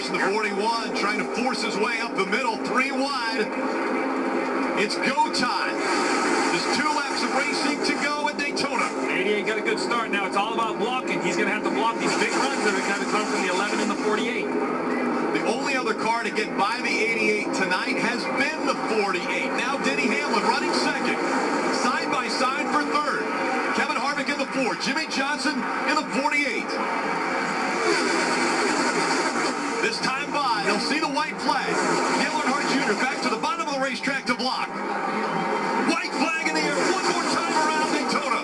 course, the 41 trying to force his way up the middle, 3 wide. It's go time. There's 2 laps of racing to go at Daytona. 88 got a good start. Now it's all about blocking. He's going to have to block these big runs that are going to come from the 11 and the 48. The only other car to get by the 88 tonight has been the 48. Now Denny Hamlin running second. Side by side for third. Kevin Harvick in the 4. Jimmy Johnson in the 48. This time by, they'll see the white flag. Dale Earnhardt Jr. back to the bottom of the racetrack to block. White flag in the air one more time around Daytona.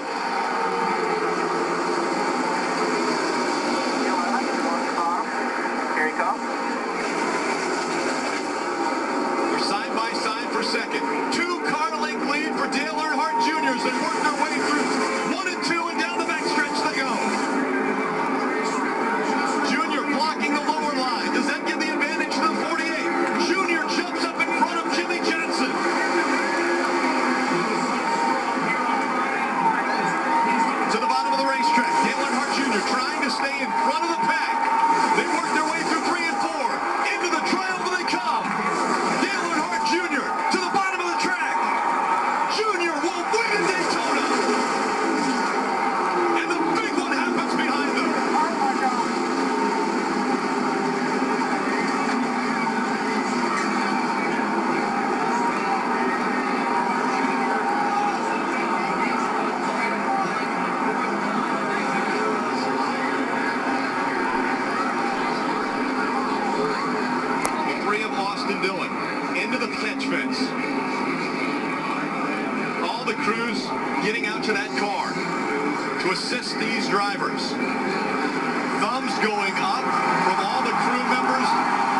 Here he comes. They're side by side for second. 2-car length lead for Dale Earnhardt Jr. as they work their way through 1 and 2 and down the backstretch they go. Jr. blocking the lower line. Does that give the advantage to the 48? Jr. jumps up in front of Jimmy Johnson. To the bottom of the racetrack. Dale Earnhardt Jr. trying to stay in front of the pack. They work their way through 3 and 4. Into the triumph they come. Dale Earnhardt Jr. to the bottom of the track. Jr. will win in Daytona. And the big one happens behind them. The 3 of Austin Dillon into the catch fence. All the crews getting out to that car to assist these drivers. Thumbs going up from all the crew members,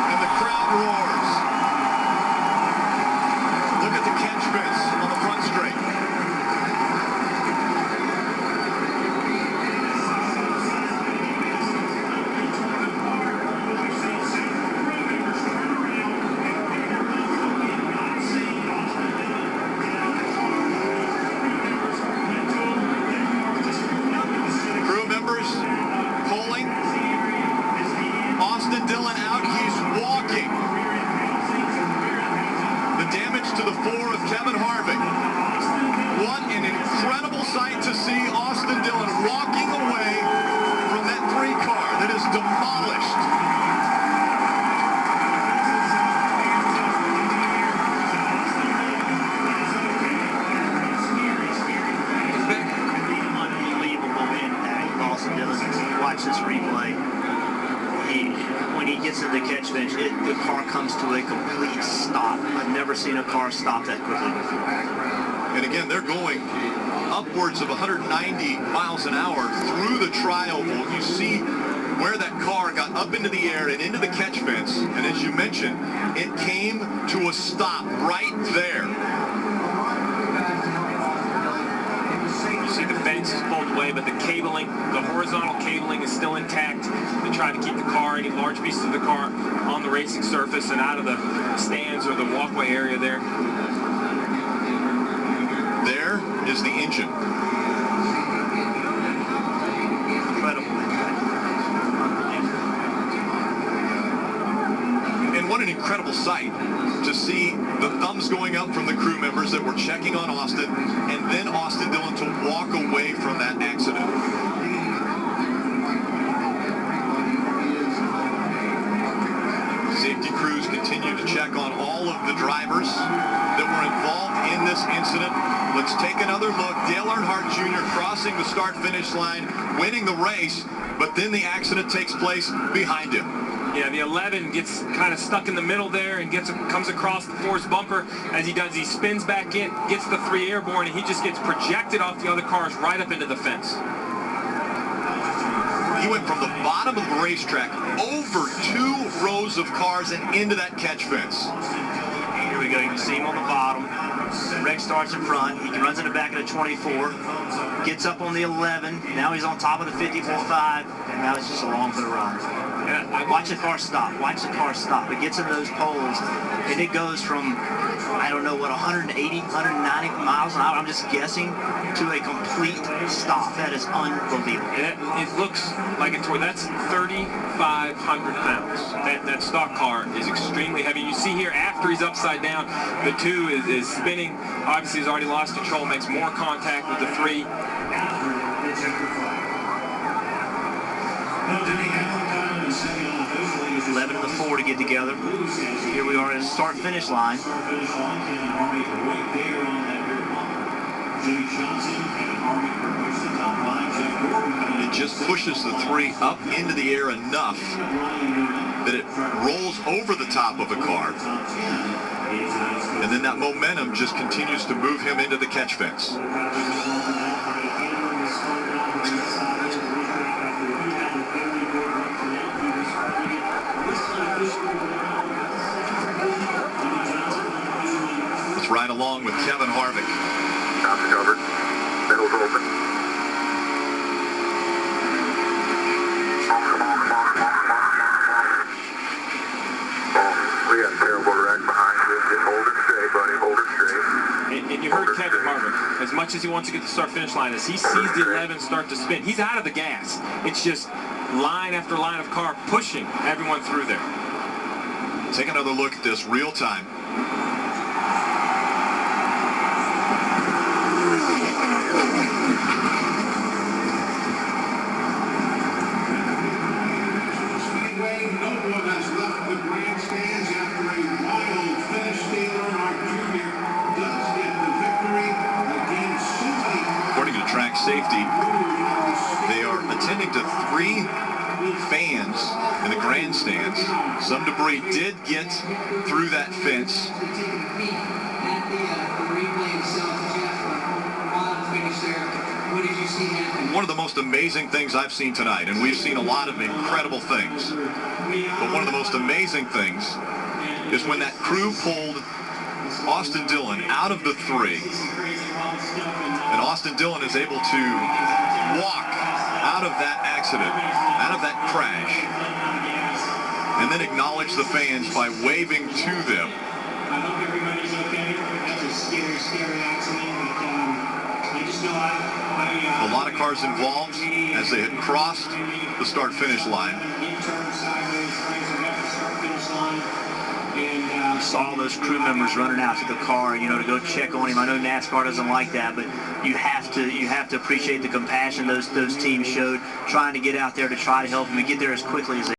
and the crowd roars. Look at the catch fence on the front straight. Crew members pulling. Austin Dillon out. He's walking. The damage to the 4 of Kevin Harvick. What an incredible sight to see Austin Dillon walking away from that 3 car that is demolished. Unbelievable impact, Austin Dillon. Watch this replay. When he gets in the catch bench, the car comes to a complete stop. I've never seen a car stop that quickly before. And again, they're going upwards of 190 miles an hour through the tri-oval. You see where that car got up into the air and into the catch fence. And as you mentioned, it came to a stop right there. You see the fence is pulled away, but the cabling, the horizontal cabling is still intact to try to keep the car, any large pieces of the car, on the racing surface and out of the stands or the walkway area there. There is the engine. Incredible impact. And what an incredible sight to see the thumbs going up from the crew members that were checking on Austin, and then Austin Dillon to walk away from that accident. Safety crews continue to check on all of the drivers that were involved in this incident. Let's take another look. Dale Earnhardt Jr. crossing the start-finish line, winning the race, but then the accident takes place behind him. Yeah, the 11 gets kind of stuck in the middle there and comes across the 4's bumper. As he does, he spins back in, gets the 3 airborne, and he just gets projected off the other cars right up into the fence. He went from the bottom of the racetrack over 2 rows of cars and into that catch fence. Here we go. You can see him on the bottom. Rex starts in front. He runs in the back of the 24. gets up on the 11. Now he's on top of the 54.5, and now it's just along for the run. Watch the car stop. Watch the car stop. It gets into those poles, and it goes from, I don't know what, 180, 190 miles an hour, I'm just guessing, to a complete stop. That is unbelievable. It looks like a toy. That's 3,500 pounds. That stock car is extremely heavy. You see here, after he's upside down, the 2 is spinning. Obviously, he's already lost control, makes more contact with the 3. 11 and the 4 to get together. Here we are at the start-finish line. It just pushes the 3 up into the air enough that it rolls over the top of the car. And then that momentum just continues to move him into the catch fence. Let's ride along with Kevin Harvick. Top's covered. Middle's open. We got a terrible wreck behind you. Just hold it straight, buddy. Hold it straight. And you heard Kevin Harvick, as much as he wants to get to the start-finish line, as he sees the 11 start to spin, he's out of the gas. It's just line after line of car pushing everyone through there. Take another look at this real time. Speedway, no one has left the grandstands after a wild finish. Earnhardt Jr. does get the victory against Suzuki. According to track safety, they are attending to 3 fans in the grandstands. Some debris did get through that fence. One of the most amazing things I've seen tonight, and we've seen a lot of incredible things, but one of the most amazing things is when that crew pulled Austin Dillon out of the 3, and Austin Dillon is able to walk out of that accident, out of that crash, and then acknowledge the fans by waving to them. I hope everybody's okay. That's a scary, scary accident. But I just know A lot of cars involved as they had crossed the start-finish line. You saw those crew members running out to the car, to go check on him. I know NASCAR doesn't like that, but you have to appreciate the compassion those teams showed, trying to get out there to try to help him and get there as quickly as they